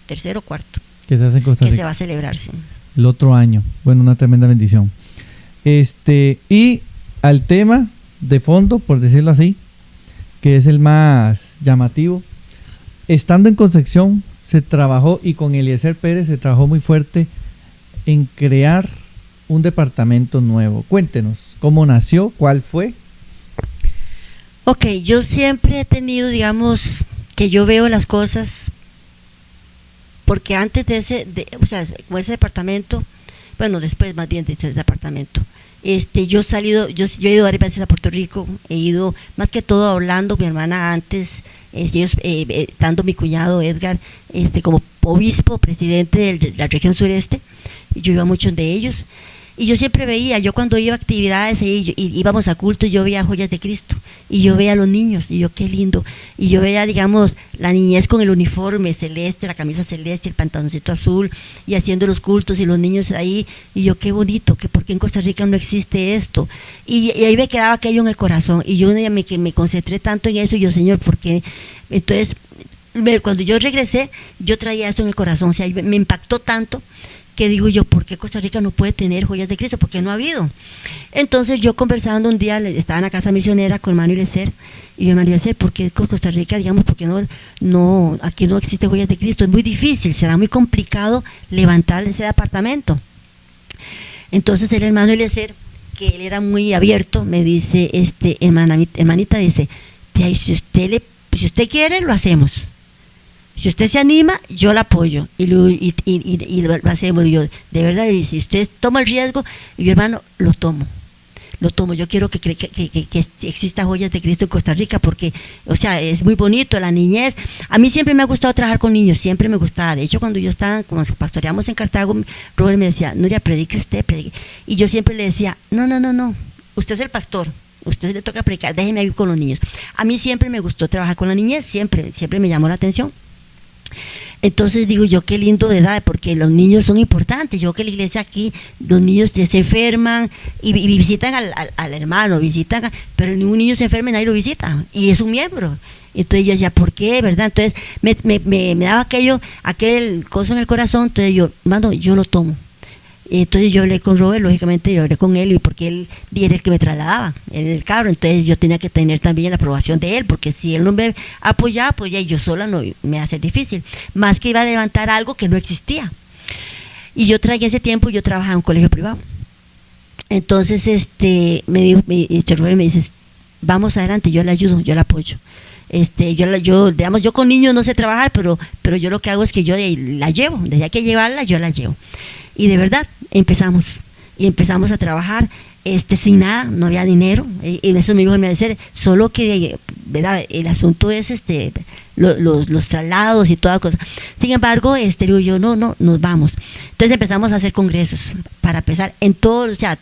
tercero o cuarto. Que se hace en Costa Rica. Que se va a celebrar, sí. El otro año. Bueno, una tremenda bendición. Y al tema de fondo, por decirlo así, que es el más llamativo, estando en Concepción se trabajó, y con Eliezer Pérez se trabajó muy fuerte en crear un departamento nuevo. Cuéntenos, ¿cómo nació? ¿Cuál fue? Ok, yo siempre he tenido, digamos, que yo veo las cosas, porque antes o sea, con ese departamento, bueno, después más bien de ese departamento, yo he ido varias veces a Puerto Rico, he ido más que todo a Orlando, mi hermana antes, estando mi cuñado Edgar, como obispo, presidente de la región sureste, yo iba a muchos de ellos, y yo siempre veía, yo cuando iba a actividades y íbamos a cultos, yo veía Joyas de Cristo, y yo veía a los niños, y yo qué lindo, y yo veía, digamos, la niñez con el uniforme celeste, la camisa celeste, el pantaloncito azul, y haciendo los cultos, y los niños ahí, y yo qué bonito, que porque en Costa Rica no existe esto, y ahí me quedaba aquello en el corazón, y yo me concentré tanto en eso, y yo, Señor, ¿por qué? Entonces, cuando yo regresé, yo traía esto en el corazón, o sea, me impactó tanto, que digo yo, ¿por qué Costa Rica no puede tener Joyas de Cristo? Porque no ha habido. Entonces yo conversando un día, estaba en la casa misionera con el hermano Eliezer, y mi hermano Eliezer, ¿por qué con Costa Rica, digamos, porque no aquí no existe Joyas de Cristo? Es muy difícil, será muy complicado levantar ese departamento. Entonces el hermano Eliezer, que él era muy abierto, me dice, hermanita, dice, si usted quiere, lo hacemos. Si usted se anima, yo la apoyo y lo hacemos. Y yo, de verdad, y si usted toma el riesgo, y yo, hermano, lo tomo. Yo quiero que exista Joyas de Cristo en Costa Rica, porque, o sea, es muy bonito la niñez. A mí siempre me ha gustado trabajar con niños, siempre me gustaba. De hecho, cuando cuando pastoreamos en Cartago, Robert me decía, Nuria, predique usted, predique. Y yo siempre le decía, no, usted es el pastor. Usted le toca predicar, déjeme ir con los niños. A mí siempre me gustó trabajar con la niñez, siempre me llamó la atención. Entonces digo yo, qué lindo de edad, porque los niños son importantes. Yo que la iglesia aquí, los niños se enferman y visitan al hermano, pero ningún niño se enferma y nadie lo visita, y es un miembro. Entonces yo decía, ¿por qué? ¿Verdad? Entonces me daba aquel coso en el corazón. Entonces yo, hermano, yo lo tomo. Entonces yo hablé con Robert, lógicamente yo hablé con él, y porque él era el que me trasladaba en el carro, entonces yo tenía que tener también la aprobación de él, porque si él no me apoyaba, pues ya yo sola no me hace difícil, más que iba a levantar algo que no existía. Y yo traía ese tiempo, yo trabajaba en un colegio privado. Entonces Robert me dice, vamos adelante, yo le ayudo, yo le apoyo. Yo con niños no sé trabajar, pero yo lo que hago es que yo la llevo, desde hay que llevarla, yo la llevo. Y de verdad, empezamos. y empezamos a trabajar sin nada, no había dinero, y eso me dijo el merced, solo que, ¿verdad? El asunto es los traslados y toda cosa. Sin embargo, digo yo, no, nos vamos. Entonces empezamos a hacer congresos, para empezar, en todo, o sea,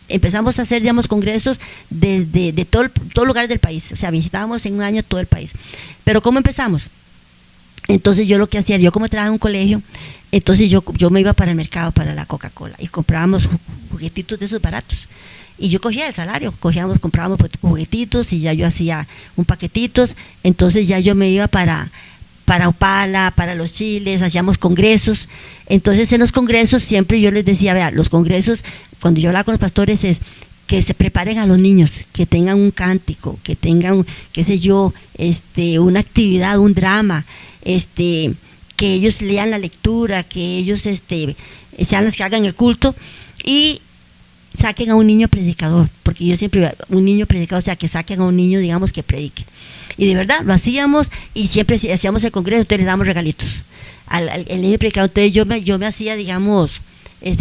empezamos a hacer, digamos, congresos de todo lugar del país, o sea, visitábamos en un año todo el país. Pero ¿cómo empezamos? Entonces yo lo que hacía, yo como trabajaba en un colegio, entonces yo me iba para el mercado, para la Coca-Cola, y comprábamos juguetitos de esos baratos. Y yo cogía el salario, comprábamos juguetitos y ya yo hacía un paquetitos, entonces ya yo me iba para Opala, para los chiles, hacíamos congresos. Entonces en los congresos siempre yo les decía, vea, los congresos, cuando yo hablaba con los pastores es que se preparen a los niños, que tengan un cántico, que tengan, qué sé yo, una actividad, un drama, que ellos lean la lectura, que ellos sean los que hagan el culto y saquen a un niño predicador, porque yo siempre, un niño predicador, o sea, que saquen a un niño, digamos, que predique. Y de verdad, lo hacíamos y siempre hacíamos el congreso, entonces les damos regalitos el niño predicador. Entonces yo me hacía, digamos,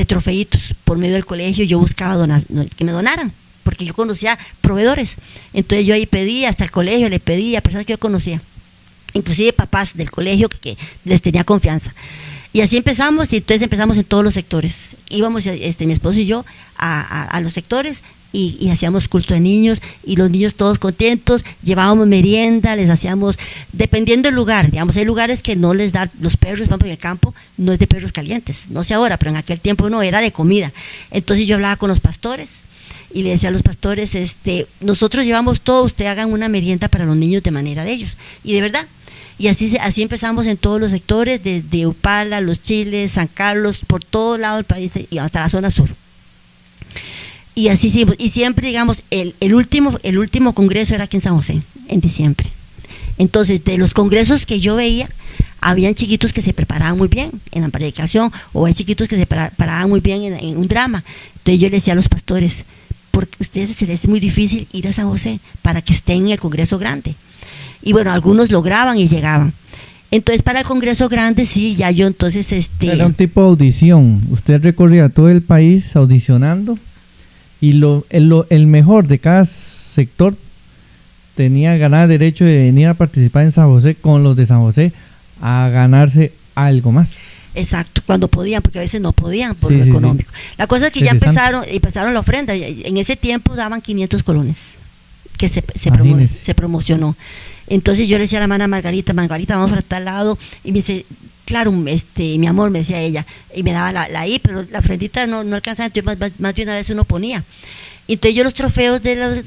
trofeitos por medio del colegio, yo buscaba que me donaran, porque yo conocía proveedores. Entonces yo ahí pedía, hasta el colegio le pedía a personas que yo conocía, inclusive papás del colegio que les tenía confianza. Y así empezamos, y entonces empezamos en todos los sectores. Íbamos, mi esposo y yo, a los sectores y hacíamos culto de niños, y los niños todos contentos, llevábamos merienda, les hacíamos, dependiendo del lugar, digamos, hay lugares que no les dan, los perros, vamos, en el campo, no es de perros calientes, no sé ahora, pero en aquel tiempo no, era de comida. Entonces yo hablaba con los pastores, y le decía a los pastores, nosotros llevamos todo, ustedes hagan una merienda para los niños de manera de ellos. Y de verdad, y así empezamos en todos los sectores, desde Upala, Los Chiles, San Carlos, por todo lado del país y hasta la zona sur. Y así hicimos, y siempre, digamos, el último congreso era aquí en San José, en diciembre. Entonces, de los congresos que yo veía, habían chiquitos que se preparaban muy bien en la predicación, o hay chiquitos que se preparaban muy bien en un drama. Entonces yo le decía a los pastores, porque a ustedes se les es muy difícil ir a San José para que estén en el congreso grande. Y bueno, algunos lograban y llegaban. Entonces para el congreso grande sí, ya yo entonces Era un tipo de audición. Usted recorría todo el país audicionando, y el mejor de cada sector tenía ganar derecho de venir a participar en San José con los de San José a ganarse algo más. Exacto, cuando podían, porque a veces no podían por lo económico. Sí. La cosa es que ya empezaron la ofrenda. En ese tiempo daban 500 colones que se promocionó. Entonces yo le decía a la hermana Margarita, vamos para tal lado, y me dice, claro, mi amor, me decía ella, y me daba la I, pero la ofrendita no alcanzaba, entonces más de una vez uno ponía. Entonces yo los trofeos del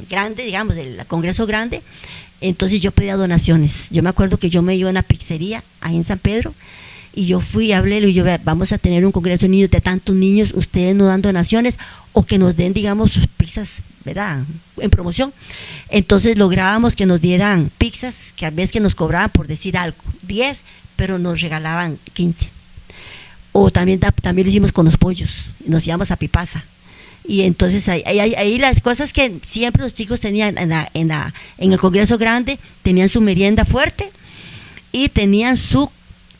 grande, digamos, del congreso grande, entonces yo pedía donaciones. Yo me acuerdo que yo me iba a una pizzería ahí en San Pedro, y yo fui, hablé, y yo, vamos a tener un congreso de niños, de tantos niños, ustedes nos dan donaciones, o que nos den, digamos, sus pizzas, ¿verdad?, en promoción. Entonces lográbamos que nos dieran pizzas, que a veces que nos cobraban, por decir algo, 10, pero nos regalaban 15. O también lo hicimos con los pollos, nos íbamos a Pipasa. Y entonces ahí las cosas que siempre los chicos tenían en el congreso grande, tenían su merienda fuerte y tenían su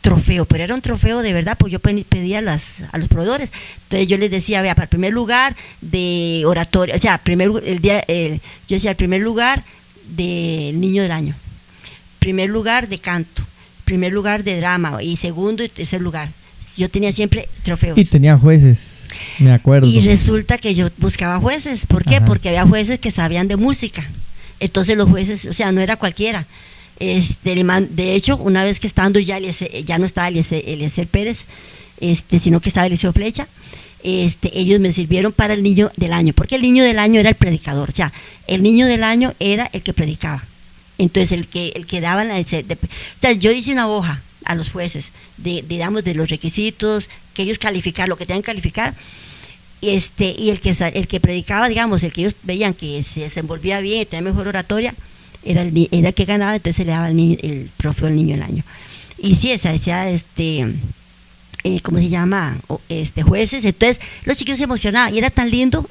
trofeo, pero era un trofeo de verdad, pues yo pedía a los proveedores. Entonces yo les decía, vea, para el primer lugar de oratoria, o sea, yo decía, el primer lugar de niño del año, primer lugar de canto, primer lugar de drama, y segundo y tercer lugar. Yo tenía siempre trofeos. Y tenía jueces, me acuerdo. Y resulta que yo buscaba jueces. ¿Por qué? Ajá. Porque había jueces que sabían de música. Entonces los jueces, o sea, no era cualquiera. De hecho, una vez que estando ya no estaba Eliezer Pérez, sino que estaba Eliseo Flecha, ellos me sirvieron para el niño del año, porque el niño del año era el predicador, o sea, el niño del año era el que predicaba. Entonces el que daban, o sea, yo hice una hoja a los jueces digamos, de los requisitos que ellos calificar, lo que tenían que calificar, y el que predicaba, digamos, el que ellos veían que se desenvolvía bien y tenía mejor oratoria, era el que ganaba, entonces se le daba el trofeo al niño del año. Y sí, esa decía, ¿cómo se llama? Jueces. Entonces los chiquitos se emocionaban, y era tan lindo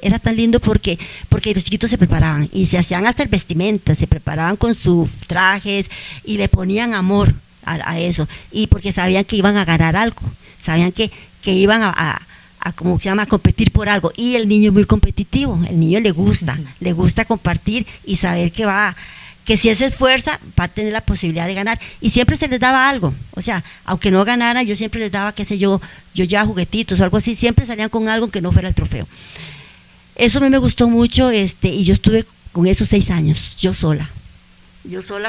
porque los chiquitos se preparaban, y se hacían hasta el vestimenta, se preparaban con sus trajes, y le ponían amor a eso, y porque sabían que iban a ganar algo, sabían que iban a como se llama, a competir por algo. Y el niño es muy competitivo, el niño le gusta compartir y saber que si él se esfuerza va a tener la posibilidad de ganar, y siempre se les daba algo, o sea, aunque no ganaran, yo siempre les daba, qué sé yo llevaba juguetitos o algo así, siempre salían con algo que no fuera el trofeo. Eso a mí me gustó mucho, y yo estuve con esos 6 años, yo sola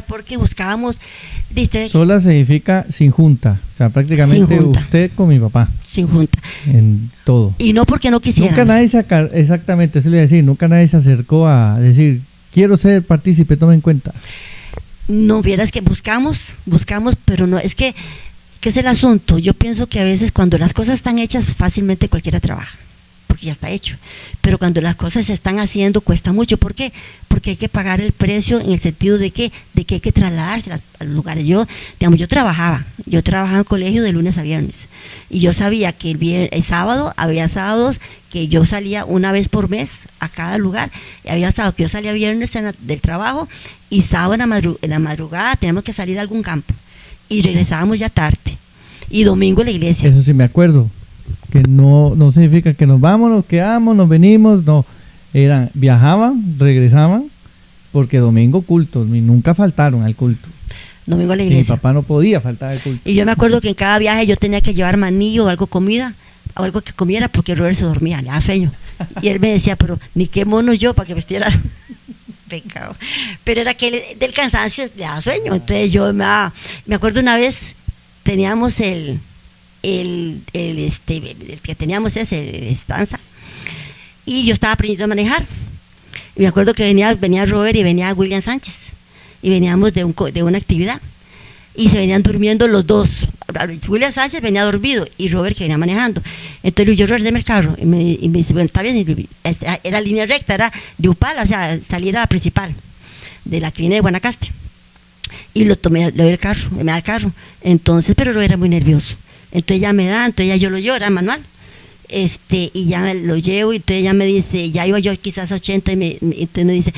porque buscábamos, ¿viste? Sola significa sin junta, o sea, prácticamente usted con mi papá. Sin junta. En todo. Y no porque no quisiera. Nunca nadie exactamente, eso le iba a decir, nunca nadie se acercó a decir, quiero ser partícipe, tome en cuenta. No, vieras que buscamos, pero no, es que, ¿qué es el asunto? Yo pienso que a veces cuando las cosas están hechas, fácilmente cualquiera trabaja, porque ya está hecho. Pero cuando las cosas se están haciendo, cuesta mucho. ¿Por qué? Porque hay que pagar el precio en el sentido de que hay que trasladarse a los lugares. Yo trabajaba en colegio de lunes a viernes. Y yo sabía que el sábado, había sábados que yo salía una vez por mes a cada lugar. Y había sábados que yo salía viernes del trabajo, y sábado en la madrugada teníamos que salir a algún campo. Y regresábamos ya tarde. Y domingo a la iglesia. Eso sí me acuerdo. Que no significa que nos vamos, nos quedamos, nos venimos, no. Viajaban, regresaban, porque domingo culto, y nunca faltaron al culto. Domingo a la iglesia. Mi papá no podía faltar al culto. Y yo me acuerdo que en cada viaje yo tenía que llevar maní o algo comida, o algo que comiera, porque Robert se dormía, le daba sueño. Y él me decía, pero ni qué mono yo para que vestiera. Pecado. Pero era que del cansancio le daba sueño. Entonces yo me acuerdo una vez, teníamos el que teníamos ese estanza, y yo estaba aprendiendo a manejar, y me acuerdo que venía Robert y venía William Sánchez, y veníamos de una actividad, y se venían durmiendo los dos. William Sánchez venía dormido y Robert que venía manejando. Entonces yo, Robert, deme el carro, y me dice, bueno, está bien. Era línea recta, era de Upala, o sea, salir a la principal de la que viene de Guanacaste, y le doy el carro, me da el carro. Entonces, pero Robert era muy nervioso. Entonces ya me da, entonces ya yo lo llevo, era manual, y ya lo llevo, y entonces ya me dice, ya iba yo quizás a 80, entonces me dice,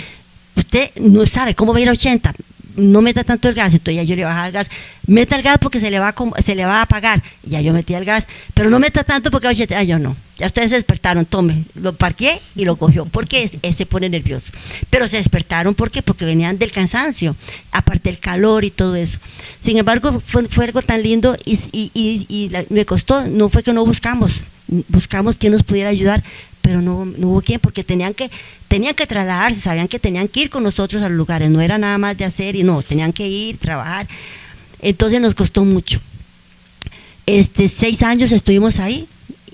usted no sabe cómo va a ir a 80, no meta tanto el gas. Entonces ya yo le bajaba el gas, meta el gas porque se le va a apagar, y ya yo metía el gas, pero no meta tanto porque a 80, yo no, ya ustedes se despertaron, tome, lo parqué y lo cogió, porque se pone nervioso, pero se despertaron, ¿por qué? Porque venían del cansancio, aparte del calor y todo eso. Sin embargo, fue algo tan lindo, y me costó, no fue que no buscamos quién nos pudiera ayudar, pero no hubo quien, porque tenían que trasladarse, sabían que tenían que ir con nosotros a los lugares, no era nada más de hacer, y no, tenían que ir, trabajar. Entonces nos costó mucho. 6 años estuvimos ahí,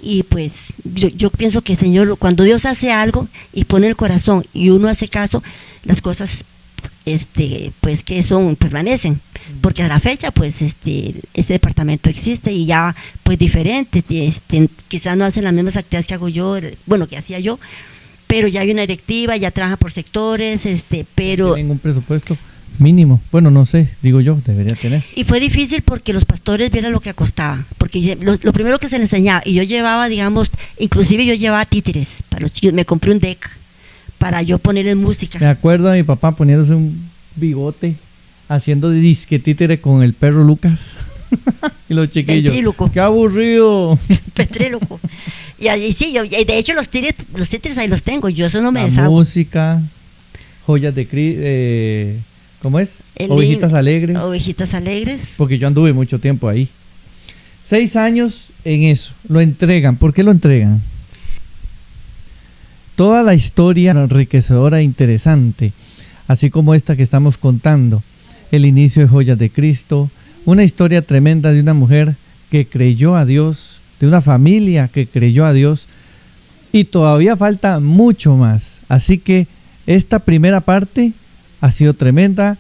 y pues yo pienso que, Señor, cuando Dios hace algo y pone el corazón y uno hace caso, las cosas pues que permanecen, porque a la fecha pues este departamento existe, y ya pues diferente, quizás no hacen las mismas actividades que hago yo, que hacía yo, pero ya hay una directiva, ya trabaja por sectores, pero tienen un presupuesto mínimo, no sé, digo yo, debería tener. Y fue difícil porque los pastores vieran lo que costaba, porque lo primero que se les enseñaba, y yo llevaba, inclusive yo llevaba títeres para los chicos, me compré un deck para yo ponerles música. Me acuerdo a mi papá poniéndose un bigote, haciendo disque títere con el perro Lucas. Y los chiquillos. Ventríloco. ¡Qué aburrido! Ventríloco. Y ahí sí, de hecho los títeres ahí los tengo, yo eso no me deshago. Música, joyas de ¿cómo es? Ovejitas Alegres. Ovejitas Alegres. Porque yo anduve mucho tiempo ahí. 6 años en eso. Lo entregan. ¿Por qué lo entregan? Toda la historia enriquecedora e interesante, así como esta que estamos contando, el inicio de Joyas de Cristo, una historia tremenda de una mujer que creyó a Dios, de una familia que creyó a Dios, y todavía falta mucho más. Así que esta primera parte ha sido tremenda,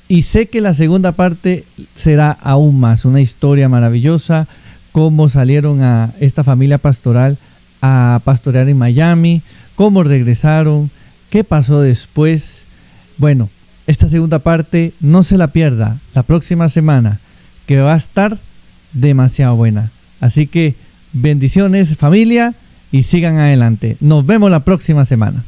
y sé que la segunda parte será aún más, una historia maravillosa, cómo salieron a esta familia pastoral a pastorear en Miami, cómo regresaron, qué pasó después. Bueno, esta segunda parte no se la pierda la próxima semana, que va a estar demasiado buena. Así que bendiciones, familia, y sigan adelante. Nos vemos la próxima semana.